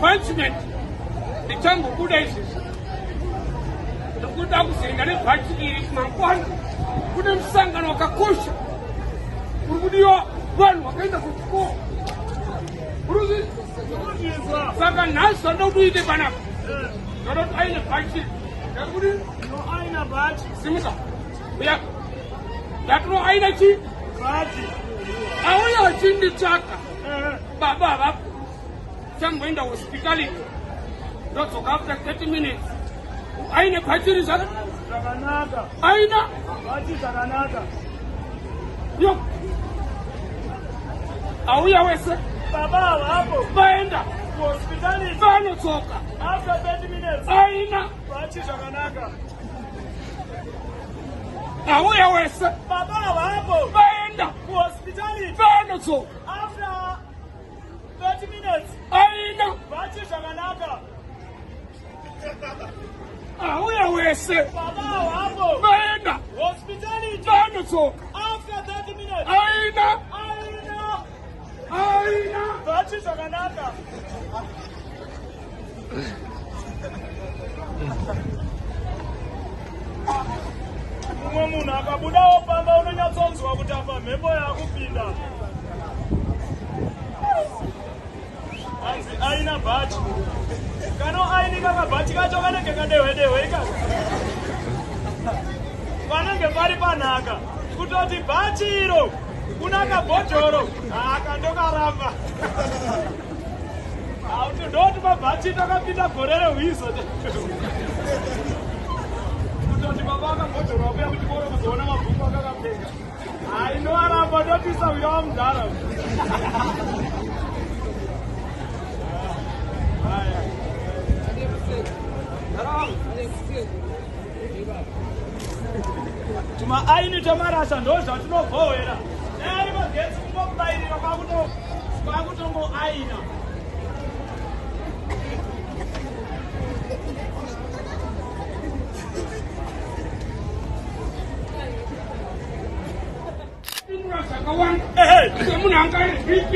punishment ndichangobuda izvizvi ndikuda kuzoenda nebhachi iri mangwana. Kune musangano wakakosha uri kudiwa vanhu vakaenda kuchikoro. Saka nhasi zvanoda kuti uite panapa ndoda kuti aine bhachi ndakuti aina bhachi simuka uya ndatino aina chi bhachi auya vachinditsvaka baba havapo chamboenda hospitality ndodzoka after 30 minutes aine bhachi ri zvakanaka aina bhachi zvakanaka yo auya wese baba havapo vaenda hospitality vanotsoka after 30 minutes aina bhachi zvakanaka auya wese baba havapo vaenda hospitality vanotsoka after 30 minutes aina bhachi zvakanaka auya wese baba havapo vaenda hospitality vanotsoka after 30 minutes aina bhachi zvakanaka mumwe munhu akabudawo pamba unonyatsonzwa kuti apa mhepo yakupinda hanzi aina bhachi kano ainika kabhachi kacho kanenge kadehwe-dehwe ikaka panenge pari panhaka kutoti bhachi iro kuna kabhodhoro akandokaramba auti ndoti mabhachi takapinda gore rehwizo kutoti baba akabhodhoro akuya kuchikoro kuzoona mabhuku akakapfeka ainoaramba ndopisa uya wamudhara tuma aini tamarasha ndo zvatinobhohwera neari magetsi kungokubairira kwakutongo aina zvakawanda semunhu anga bp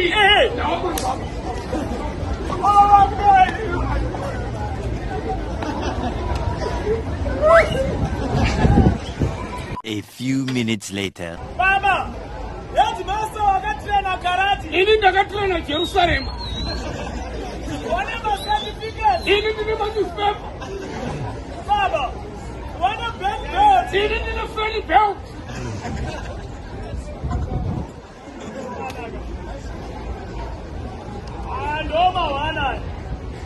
A few minutes later. Baba, headmaster wakatrena karate. Ini ndakatrena Jerusalem. Wane certificate. Ini ndine newspaper. Baba, wane belt. Ini ndine friendly belt. Ndoma wana.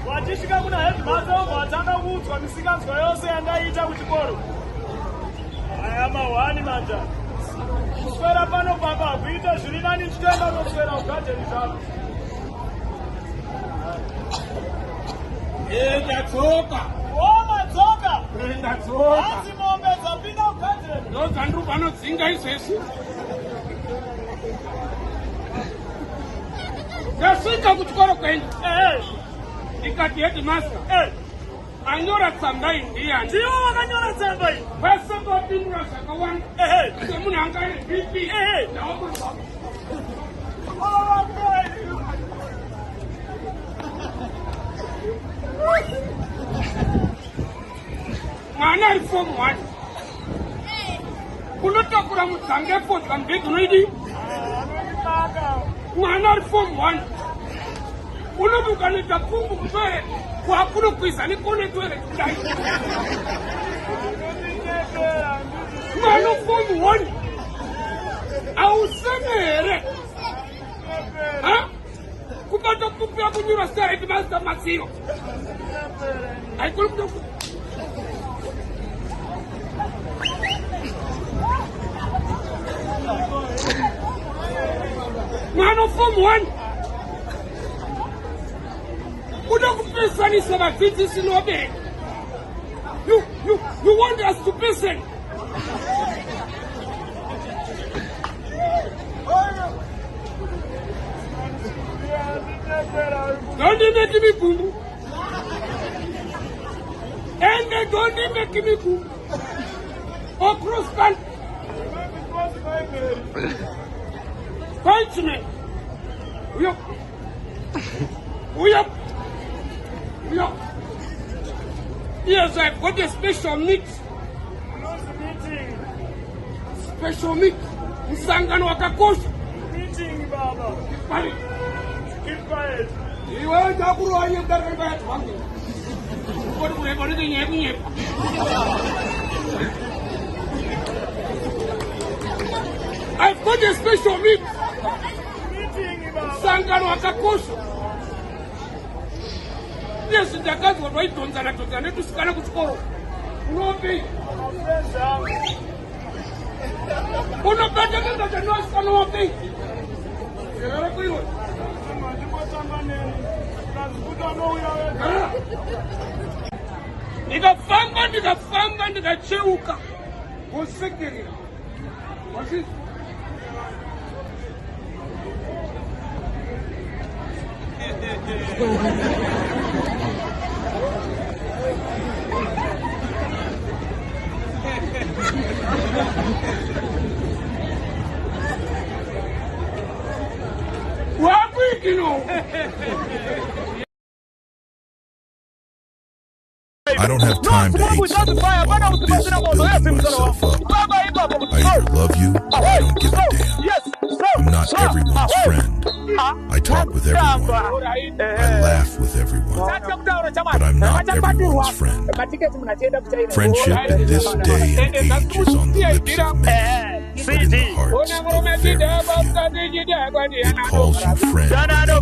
Wachisvika kuna headmaster watanga kuudzwa misikanzwa yose yangaita kuchikoro. Aya mawani manja. Kuswera pano baba kuita zviri nani chitenda noswera ugadheni zvako. Ndatsoka. Madzoka. Ndatsoka. Hanzi mombe dzapinda ugadheni. Ndozandiri vanodzinga izvezvi. Ndasvika kuchikoro kwenyu. Ndikati headmaster. Anyora tsamba iyi ndiani? Ndiwo wakanyora tsamba iyi. Kwese ndopindura zvakawanda. Semunhu anga ane bp. Mwana ari form 1. Unotakura mudzangepo dzambegi unoidi? Mwana ari form 1. Unobuka netapungu kutore kwakunokwiza nekone tore kudai. Mwana form 1. Auseme here. Kubata kupia kunyura star headmaster Masiro. Aikulu kutoku. Mwana form 1. Unakupesanisa vadzidzisi nobe. You want us to listen? Don't make me boom. And they don't make me boom. Or cross country. Punishment. Uyap. Yes, I've got a special meat. Meeting. Special meat. Msangano wakakosha. Meeting, Baba. Pali. Keep quiet. Iwe jakuru wanye mdarika ya tuwangi. Kodi kule ni nyepu. I've got a special meat. Meeting, Baba. Msangano wakakosha. Yes, jakazi watu waitonzana tusikana kuchukoro. Unopi. Unapata kenda chanoa sikana wapi. Yara kuiwe. Nikafamba nikacheuka. Usikiri. Wasi. Wapi kino? I don't have time to hate someone while I'm busy building myself up. I either love you or I don't give a damn. I'm not everyone's friend. I talk with everyone. I laugh with everyone. But I'm not everyone's friend. Friendship in this day and age is on the lips of many, but in the hearts of very few. It calls you friend and enemy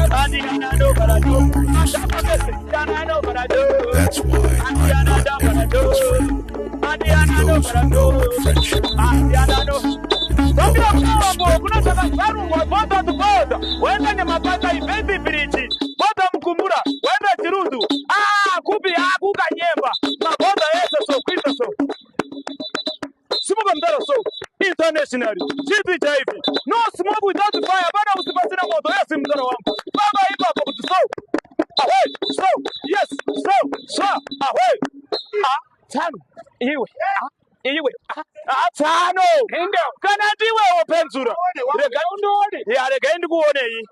when you're no longer useful to them. That's why I'm not everyone's friend. Only those who know what friendship really means and who love and respect one Internationally, GPJV. No smoke without fire. Bana usipasina moto. Yes, mzara wangu. Baba hip hop so. Away, so. Yes, so. Away. Tano. Iwe. Tano. Ndio. Kana ndiwe wapenzura. Rega ndi kuone hii.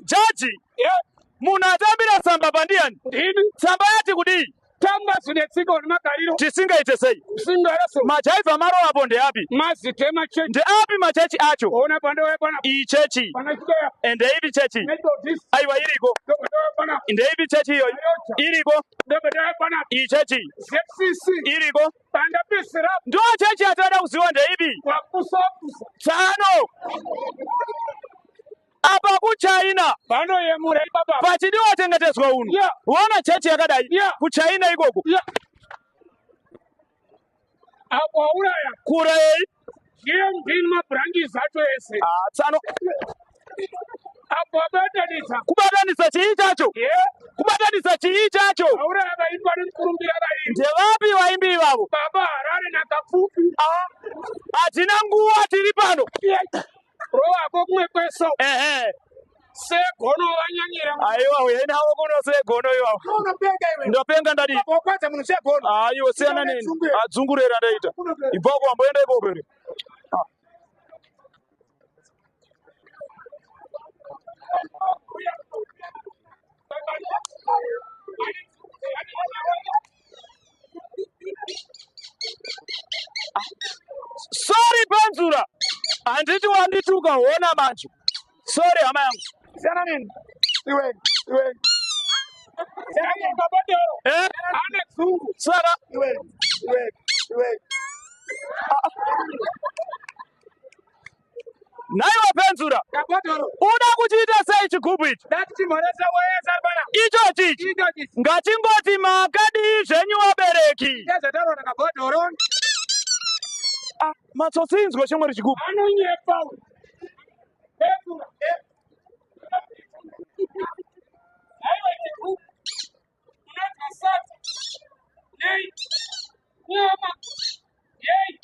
Jaji. Munatambira samba bandiani. Samba yati kudi. Tamba sunetsinga uri magariro tisingaite sei singaraso majaiva maro apo ndeapi mazitema chechi ndeapi machechi acho ona pande wewe bwana iyi chechi ende ipi chechi aiwa iriko ende ipi chechi hiyo iriko iyi chechi iriko panda pisira ndo chechi atada kuziwa nde ipi tano apa kuchaina pano yemura ibaba pachidi watengetezwa uno uona chechi yakadai kuchaina ikoko apo uraya kurei ndiye mbini mabrangi zacho ese tsano apo kubatanisa chii chacho kubatanisa chii chacho uraya vaimba nikurumbira vaimbi ndevapi vaimbi ivavo baba harare nakafupi hatina nguva tiri pano roa kumwe kweso segono wanyanyira aiwa uyena hawo kuno segono iwawo ndopenga ndadi kwata muno segono ayo siyana nini adzungurera ndaita iboko amboenda ikopere sorry Panzura anditi wandituka uona mancho sorry hama yangu sana nini iwe sana nini kabadero ane zungu sana iwe naiwe Panzura kabadero uda kuchita sei chigubu ichi dati chimoresa weyesa bana icho chichi ngachingoti makadi zvenyu wabereki yezataura kabadero matsotsinzwe chimwe chigubu anonyepa Panzura aiwa chigubu unakasata yei nyama yei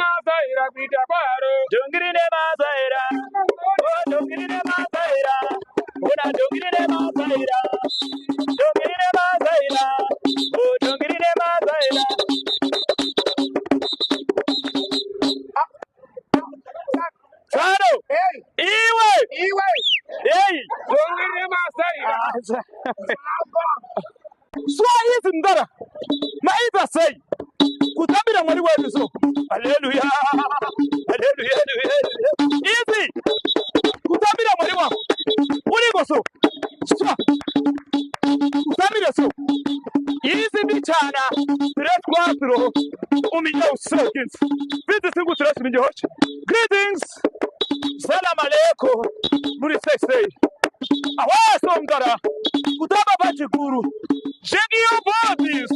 mazaira kuita kwaro. Dongirine mazaira. Oh, dongirine mazaira. Una dongirine mazaira. Dongirine mazaira. Oh, dongirine mazaira. Chano. Iwe. Hey. Dongirine mazaira. Swahili ndara. Maiba say. Kutabira mwali wetu so. Hallelujah. Hallelujah. Easy. Kutabira mwali wako. Uliko so. Kutabira so. Easy bichana. Tres quatro. Milhão seconds. 25 3 milhões. Greetings. Salam aleikum. Muri sexy. Awaso mdara. Kutaba bachikuru. Shake your body.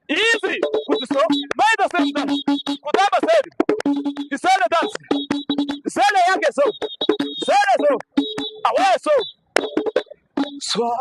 Easy. Kutiso. Maida senda. Kutaba sedi. Isele dance. Isele yake so. Isele so. Awaso. Swa.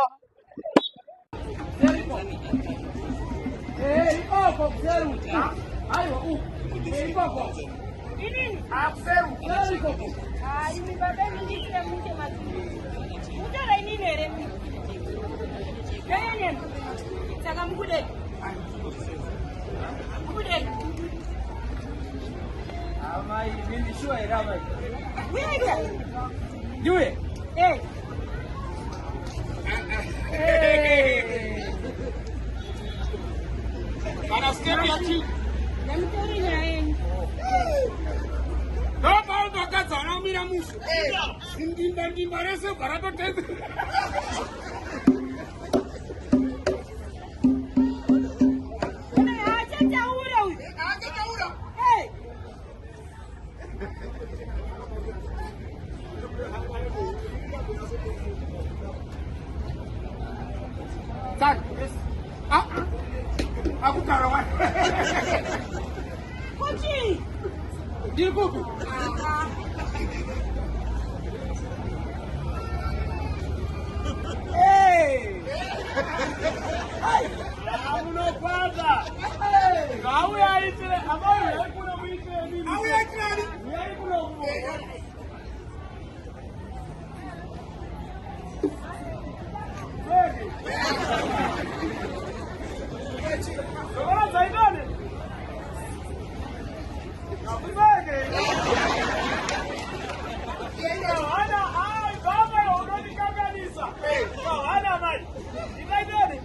Aku karawan. Kunci. Di buku. Kamu no kwanza. Kamu ya itile ambayo yakuna mwite nini? Au ya kirani. Yakuna mwite. Bora zaidane. Kapibege. Ana ai baba unoni kanisa. Ana mai. Zaidane.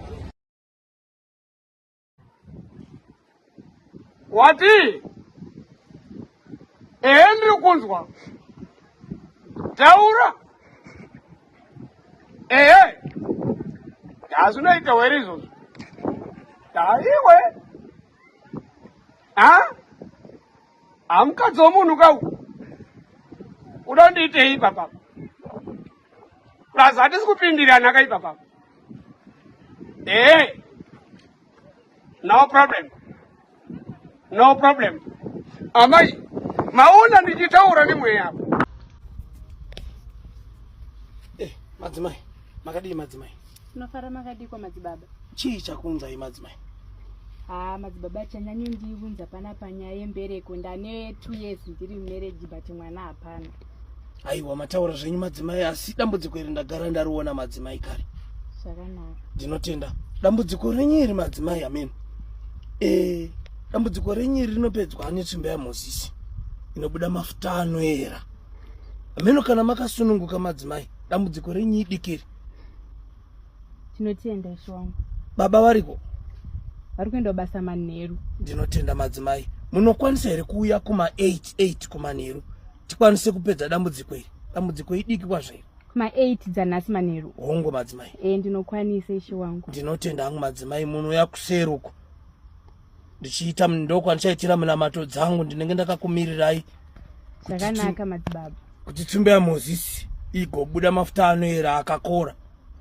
Wati. Endri kunzwa. Taura. Yazuna itawerizo. Taiwe. Amukadzi womunhu kau. Udondiitei papa. Plus hatisi kupindirana kai papa. No problem. No problem. Amai, maona ndichitaura nimwe yapo. Madzimai, makadii madzimai? Unofara makadii kwa madzibaba? Chii chakunza hii madzimai? Madzibaba chanyanye ndivunza pana panyaya yembereko ndane 2 years ndiri marriage but mwana hapana. Aiwa mataura zvenyu madzimai asi dambudziko iri ndagara ndariona madzimai kare. Zvakanaka. Ndinotenda. Dambudziko renyu iri madzimai amen. Dambudziko renyu iri rinopedzwa netsvimbo yaMozisi. Inobuda mafuta anoera. Ameno kana makasununguka madzimai, dambudziko renyu idikiri. Tinotenda isho wangu. Baba variko? Vari kuenda basa manheru. Ndinotenda madzimai. Munokwanisa here kuuya kuma 8 kumanheru tikwanise kupedza dambudziko iri? Dambudziko idiki kwazvo iri. Kuma 8 dzanhasi manheru. Hongo madzimai. Ndinokwanisa isho wangu. Ndinotenda hangu madzimai, munouya kuseruko. Ndichiita ndokwa ndichaitira munamato dzangu ndinenge ndakakumirirai. Zvakanaka madzibaba. Kuti tsvimbo yaMozisi igobuda mafuta anoera akakora.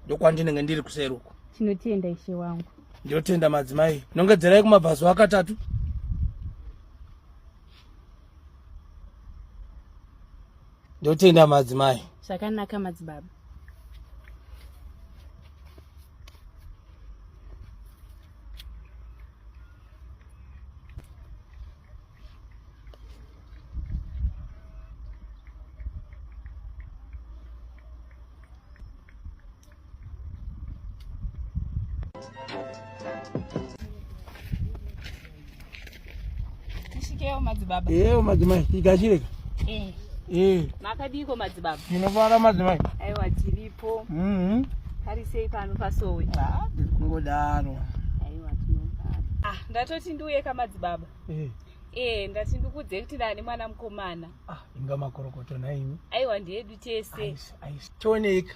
Ndokwandinenge ndiri kuseruko. Tinotenda ishe wangu. Ndinotenda madzimai. Nongedzerai kumabvazo akatatu. Ndinotenda madzimai. Zvakanaka madzibaba. Tishikewo madzibaba. Madzimai ikachireka. Makadiko madzibaba. Ndinofara madzimai. Aiwa tiripo. Tarisei pano pasowe. Ngodaro. Aiwa tinofara. Ndatoti ndiuye kamadzibaba. Ndati ndikudze kuti ndane mwana mukomana. Inga makorokoto naimi. Aiwa ndiedu tese. Toneka.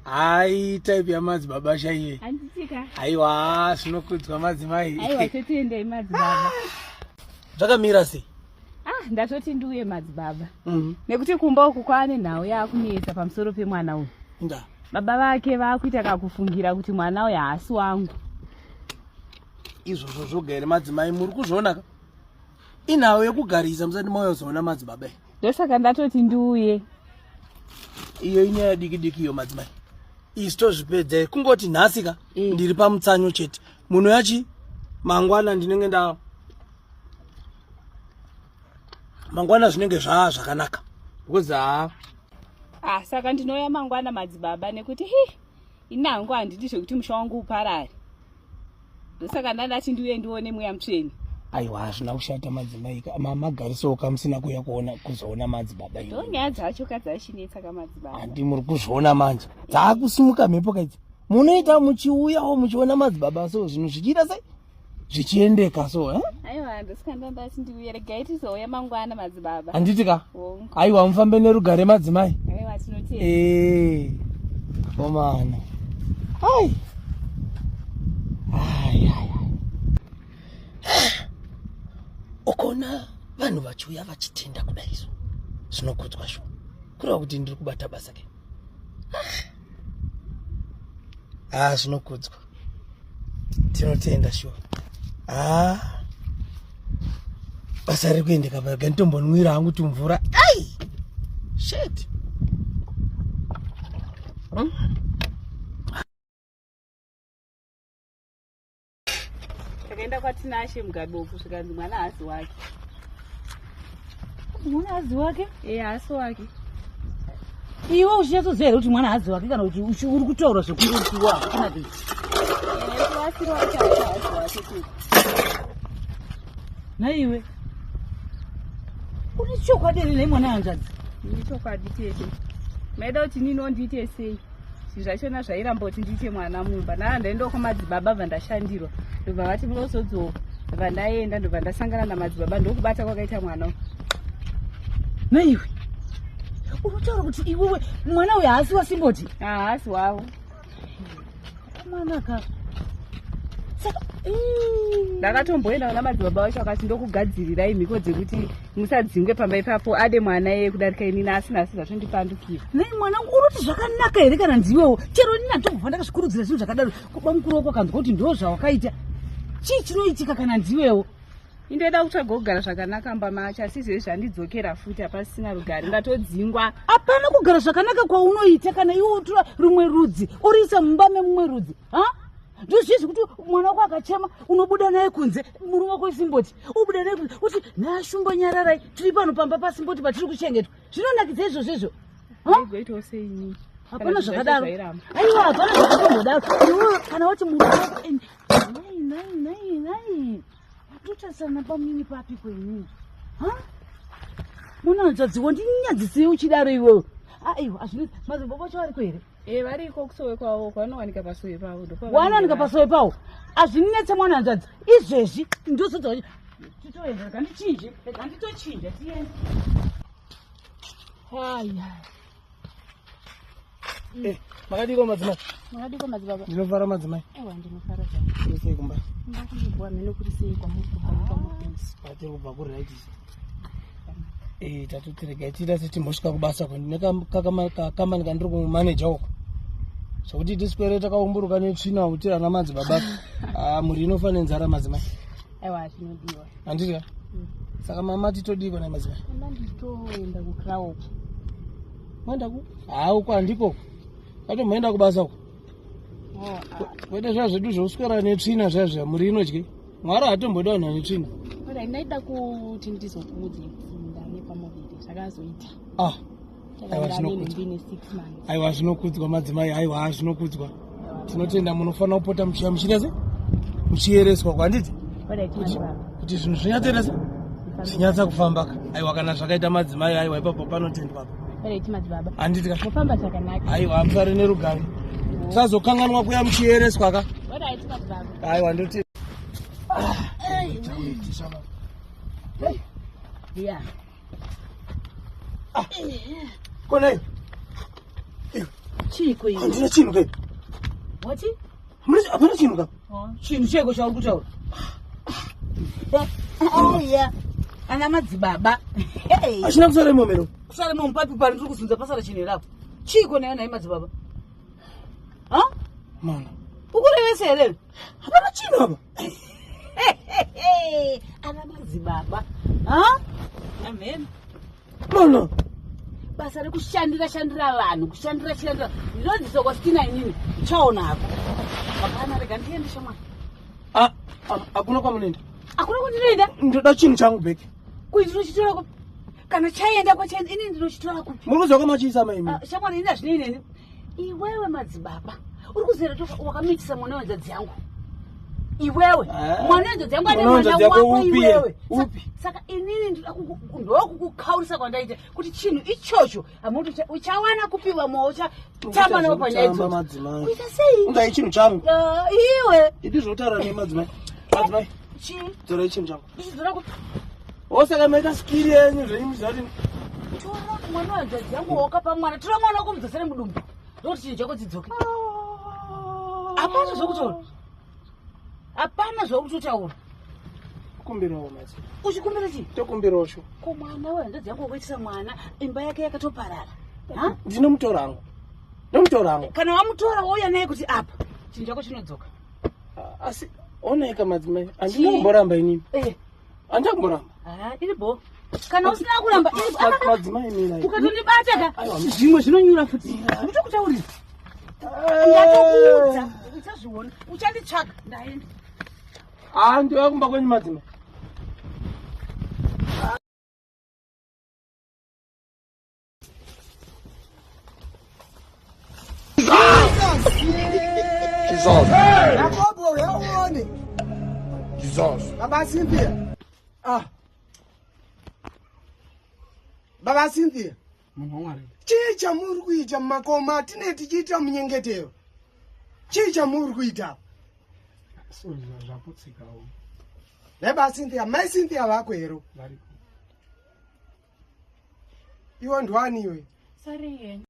Ai type ya madzibaba shaiye. Handitika. Aiwa zvinokudzwa madzimai. Aiwa totiendei madzibaba. Zvakamira sei? Ndatoti ndiuye madzibaba. Nekuti kumba uku kwane nhau yakunetsa pamusoro pemwana uyu. Nda. Baba vake vakuita kakufungira kuti mwana uyu haasi wangu. Izvozvo zvoga here madzimai muri kuzviona ka? Inhau yekugarisa musati mauyozoona madzibaba. Ndosaka ndatoti ndiuye. Iyo inyaya diki iyo madzimai. Isi tozvipedza kungoti nhasi ka ndiri pamutsanyo chete. Munhu yachi mangwana ndinenge nda mangwana zvinenge zvakanaka. Because saka ndinouya mangwana madzibaba nekuti inangu handidi zvekuti musha wangu uparare. Ndosaka ndandati ndiuye ndione mweya mutsveni. Aiwa hazvina kushata madzimai magariso kamusina kuya kuzoona madzibaba. Ndonyaya dzacho kadzashinetsa kamadzibaba. Handi muri kuzviona manje. Dzakusimuka mhepo kaidzi. Munoita muchiuyawo muchiona madzibaba so zvinhu zvichiita sei? Zvichiendeka so Aiwa ndosaka ndandati ndiuye regai tizouya mangwana madzibaba. Handiti ka? Aiwa mufambe nerugare madzimai. Aiwa tinotenda. Komana. Ukona vanhu vachiuya vachitenda kudai izvo zvinokudzwa sho kureva kuti ndiri kubata basa ke. Zvinokudzwa tinotenda sho. Basa riri kuendeka paga nditombonwira hangu tumvura. Shit. Takaenda kwatinashe mugadoku zvikanzi mwana haasi wake. Mwana haasi wake? Haasi wake. Iwe uchitoziva here kuti mwana haasi wake kana kuti uri kutaura zvekuriwa kana kuti? Wasiro wake haasi wake tu. Naiwe uri chokwadi here nemwana hanzvadzi? Ndiri chokwadi tete. Maida kuti ninondiite sei? Zvachona zvairamboti ndiite mwana mumba. Ndaenda kwamadzibaba vandashandirwa. Ndobva vati munozodzoka. Ndobva ndaenda ndobva ndasangana namadzibaba ndokubata kwakaita mwana uyu. Naiwe unotaura kuti iwewe mwana uyu haasi wasimboti? Haasi wavo. Mwanaka. Saka ndakatomboenda namadzibaba vacho akati ndokugadzirirai mhiko dzekuti musadzingwe pamba ipapo ade mwana yeye kudarika inini asina zvondipandukira. Nei mwana unoti zvakanaka here kana ndiwewo? Chero nini handobva ndakazvikurudzira zvinhu zvakadaro kuba mukuru wako akanzwa kuti ndo zvawakaita. Chii chinoitika kana ndiwewo? Indoda kutsvaga kugara zvakanaka mbamacho asi izvezvi zvandidzokera futi hapasina rugare ndatodzingwa. Hapana kugara zvakanaka kwaunoita kana iwe utora rumwe rudzi uriisa mumba memumwe rudzi. Ndozvizvi kuti mwana wako akachema unobuda naye kunze murume wako isimboti ubuda naye kunze kuti nashumba nyararai tiri pano pamba pasimboti patiri kuchengetwa. Zvinonakidza izvozvo. Igoitawo seini. Hapana zvakadaro. Aiwa hapana zvakatombodaro. Iwe kana wati munhu wako nai watotasana pamini papi kwenini? Muna hanzvadziwo ndinyadzisei uchidaro iwewe. Aiwa hazvinoita madzibaba vacho variko here? Variko kusowe kwavo kwanowanika pasowe pavo. Wanowanika pasowe pavo? Hazvinetsa mwana hanzvadzi. Izvezvi ndozodza kuti titoenda rega ndichinje rega nditochinja tiende. Makadiko madzimai? Makadiko madzibaba? Ndinofara madzimai. Aiwa ndinofara zvangu. Ndosei kumba? Ndakuzvibhuwa mhene kuri sei kwamuri kubva kwamupinzi. Patiri kubva kuriraitisi. Tatotirega tiita setimbosvika kubasa kwandine kakamani kandiri kumumaneja uko. Zvokuti tiswere takaumburuka netsvina kuti ana madzibaba. Muri inofa nenzara madzimai. Aiwa zvinodiwa. Handiti ka? Saka mama titodiko naye madzimai. Nditoenda kukrawo. Mwenda ku? Uko handiko. Katomboenda kubasa uko. Kwete zvedu zvouswera netsvina zvazvo muri inodye. Mwari hatombodawo netsvina. Ndaida kuti ndizokuudze ndane pamuviri zvakazoita. Aiwa zvinokudzwa. Aiwa zvinokudzwa madzimai. Aiwa zvinokudzwa. tinotenda munofanira kupota muchirese muchiereswa kwanditi kuti zvinhu zvinyatserese zvinyatsa kufamba aiwa kana zvakaita madzimai aiwa ipapo panotendwa handiti aiwa amusare nerugare sazokanganwa kuya muchiereswa ka aiwa ndoti konai chiko iwe handina chinhu kai wati hapana chinhu ka chinhu cheko chauri kutaura iya ana madzibaba achina kusara imomero kusara mupapi pari ndiri kusunza pasara chinhu rapo chiko neana madzibaba mana ukurevesa here hapana chinhu apa ana madzibaba amen mana basa rekushandira vanhu kushandira ndinonzisa kwasitina inini chaona ako hapana rega ndiendesha mwana hakuna kwamunoenda hakuna kwandinoenda ndoda chinhu changu bheki kuti ndinochitora kana chaenda kwachaenda inini ndinochitora kupi muri kuziva kwamachiisa maimi shamwana ini hazvinei neni iwewe madzibaba uri kuzera wakamitisa mwana wenzadzi yangu iwewe mwana wenzadzi yangu ane mwana wako iwewe saka inini ndokukukaurisa kwandaita kuti chinhu ichocho hamuti uchawana kupiwa moyo uchatamba nawo panyaya idzodzo kuita sei ungai chinhu changu iwe idi zvotaura nemadzimai dzorai chinhu changu ichidzora kuti osaka maita skiri yenyu zveimuzati tora mwana wenzadzi yangu wakapa mwana tora mwana wako mudzosere mudumbu ndokuti chinhu chako chidzoke hapana zvokutaura hapana zvokutotaura kumbirawo mati uchikumbira chii tokumbirawo sho ko mwana wenzadzi yangu wakuitisa mwana imba yake yakatoparara ndinomutora hangu kana wamutora wouya naye kuti apa chinhu chako chinodzoka asi onaika madzimai handina kumboramba inini handina kumboramba iri bo kana usina kuramba madzimai mina ukatondibata ka zvimwe zvinonyura futi nditokutaurira ndatokuudza uchazviona uchanditsvaga ndaenda ndiva kumba kwenyu madzimai Yakobo uyawone. Jesus. Baba Cynthia. Baba Cynthia. Chii chamuri kuita mumakoma atine tichiita munyengetero? Chii chamuri kuita? Baba Cynthia, mai Cynthia vako hero. Iwe ndwani iwe? Sorry.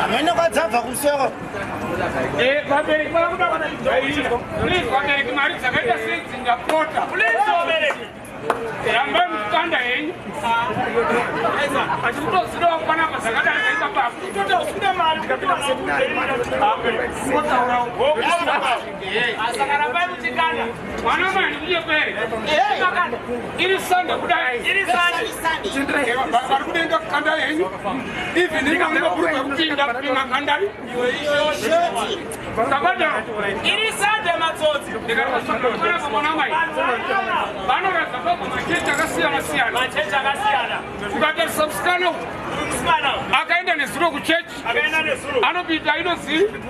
Amene kwadzabva kuseko. Vabereki mari dzakaita sei dzingapota. Vabereki rambai mukanda henyu. Achitoziva kwanaka dzakadai kaita baba. Kutota usina mari tikapinda saka rambai muchikanda. Mwana mani ndiye kwere. Iri sande kudai. Iri sande. Vari kudenga kanda henyu. Ivi ndingamabhuruka kupinda kupinga kandari. Kabada iri sande matsotsi ndikakasakana kamwana mai vanoratidza kuti machechi akasiyana ukatarisa musikana akaenda nezuro kuchechi anopinda inozivi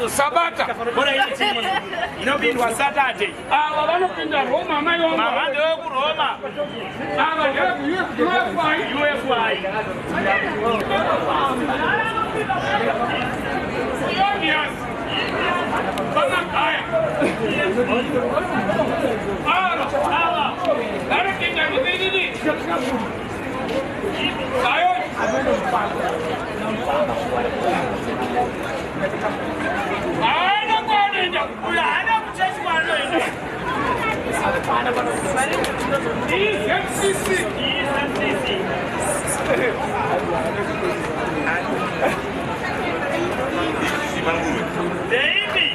sabata inopindwa saturday ava vanopinda roma mai vamava ndevekuroma ava ndevekuufai Yes. Banakaya. Dari kita begini. Ayo. Ana kwanoenda kukula, ana kuchechi kwanoenda. EFCC. Baby.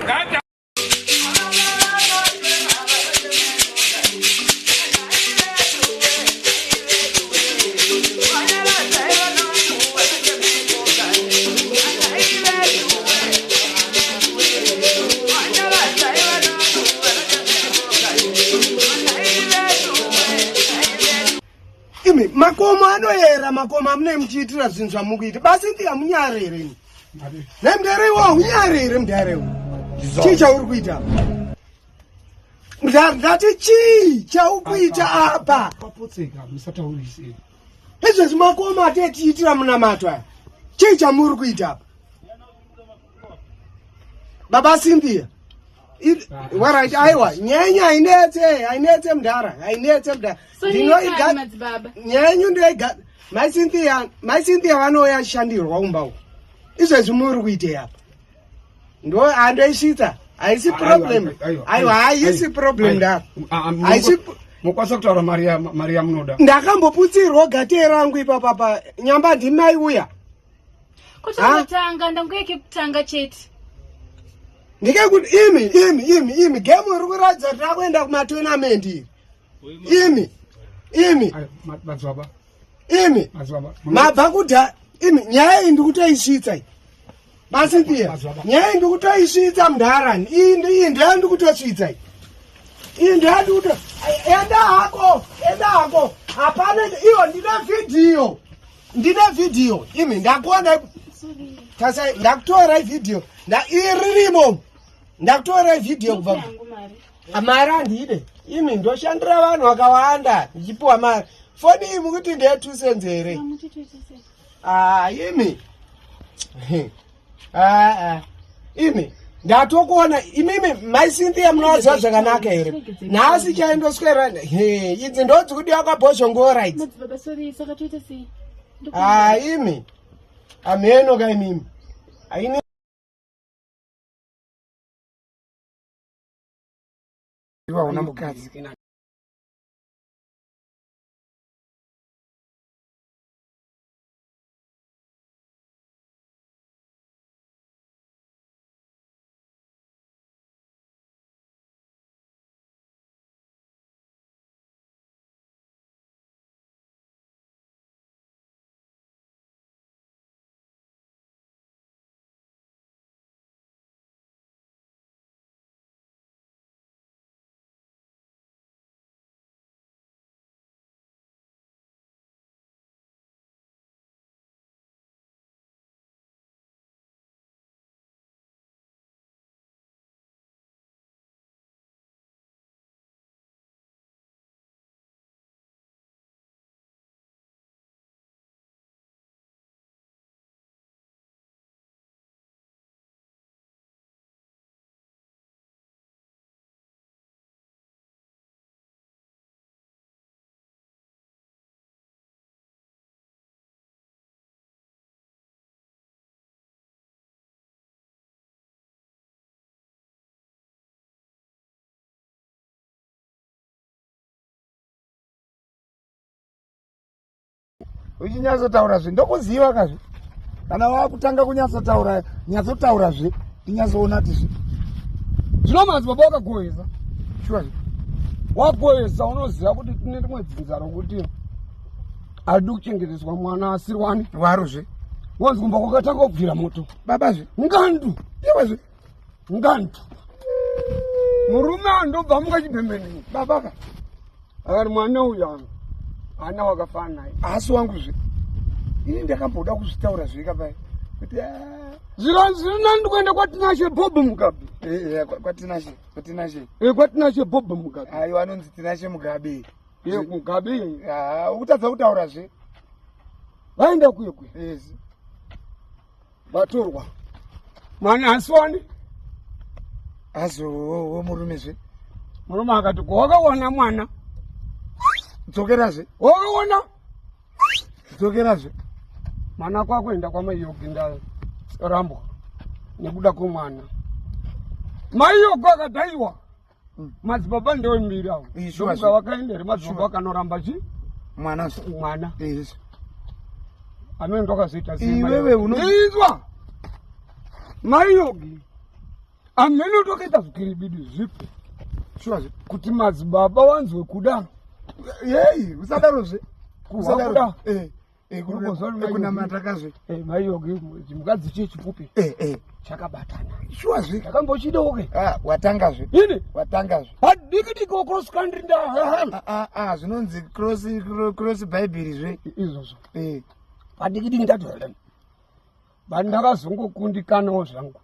Kata. Imi makomo anoyera makomo amune muchiitira zvinhu zvamukuita basi ndiya munyarere ni nemnderewo unyarere mnderewo chii chauri kuita ndati chii chaukuita apa izvezvi makomo atetiitira munamato aya chii chamuri kuita apa baba Cynthia Alright, aiwa nyenya ainetse mndara nyenyu ndoiga my Cynthia vanoya shandirwa umbawo izvezvi muri kuitei apa ndo handoisvitsa haisi problem aiwa haisi problem ndara mukwasa kutaura mari yamunoda ndakamboputsirwa gatei rangu ipapapa nyamba ndimai uya kutanga ndangoyeke kutanga chete ndikekuti imi game uri kuratidza kuti rakuenda kumatournament imi mabva kudha imi nyaya iyi ndikutoisvitsa basi pia nyaya iyi ndikutoisvitsa mundarani iyi ndeya ndikutosvitsa iyi ndeya ndikuto enda hako hapana iwo ndine vhidhiyo imi ndakuona tasai ndakutora ivhidhiyo iririmo ndakutora ivhidhiyo kubva mari handide imi ndoshandira vanhu vakawanda ndichipiwa mari foni iyi mukuti ndeye 2 cents here imi ndatokuona imimi my Cynthia munowaziva zvakanaka here nhasi chaindoswera idzi ndodzikudiwa kwabhozhongora idzi imi amhenoka imimi aine una mukadzi uchinyatsotaura zve ndokuziva kazve kana wakutanga kunyatsotaura nyatsotaura zve tinyatsoona tizve zvinomanzi baba wakagohesa shuwa wagohesa unoziva kuti tine rimwe dzinza rokuti adi kuchengeteswa mwana asirwani warozve wanzi kumba kwakatanga kubvira moto baba zve ngandu iwe zve ngandu murume andobva mukachipembeneni babaka akati mwana uyu ana wakafana naye asi wangu zve ini ndakamboda kuzvitaura zvika pai kuti zvikanzina ndikuenda kwatinashe Bob Mugabe kwatinashe Bob Mugabe aiwa anonzi tinashe Mugabe Mugabe ukutadza kutaura zve vaenda kuyekwe vatorwa mwana asiwani azowo murume zve murume akati wakaona mwana dzokerazve wakaona dzokerazve mwana kwakuenda kwamaiyokindayo rambwa nekuda kwemwana maiyogo akadhaiwa madzibaba ndewe mbiri avo ndokuga vakaendere madzibaba akanoramba chi mwana amene ndakazoita izwa maiyogi amene utokaita zvikiribidi zvipi kuti madzibaba wanzwe kudaro yeyi usadarozve kuda kunamatakazve maiyogi chimukadzi chechipupi chakabatana shuwazve takambochidoke watangazve ini watangazve hadikidiko cross country nda zvinonzi cross bhaibheri zve izvozvo hadikidiki ndatoeleni bani ndakazongokundikanawo zvangu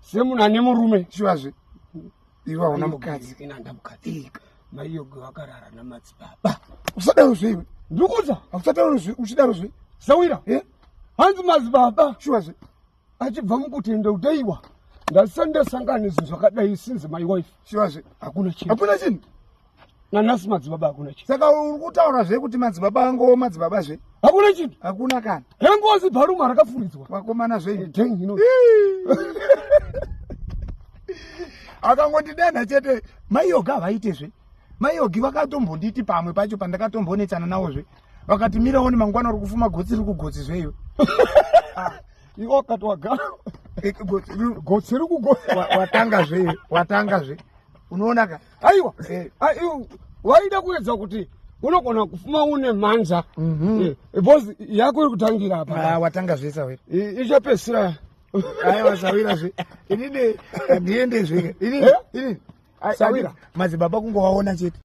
semunhu ane murume shuwazve iwe hauna mukadzi ina ndamukadzi maiyogi vakarara namadzibaba usadarozve iwe ndikuza akusadarozve uchidarozve sawira hanzi madzibaba shuwazve achibva mukutenda kudaiwa ndasandasangana zvakadai since my wife shuwazve hakuna hakuna chinhu nanasi madzibaba hakuna chinhu saka uri kutaurazve kuti madzibaba angowo madzibabazve hakuna chinhu hakuna kana hengozi bharuma rakafuridzwa vakomana zvei dhengino akangondidana chete maiyogi havaitezve maiyogi vakatombonditi pamwe pacho pandakatombonetsana nawozve vakati miraoni mangwana uri kufuma gotsi riri kugotsi zveiyo iwo wakati wagara gotsi riri kugotsi watangazve unoonaka aiwa waida kuedza kuti unogona kufuma une mhanza bhozi yako iri kutangira apa watangazve sawira ichapesira aiwa sawirazve inini ndiendezve inini sawira madzibaba kungovaona chete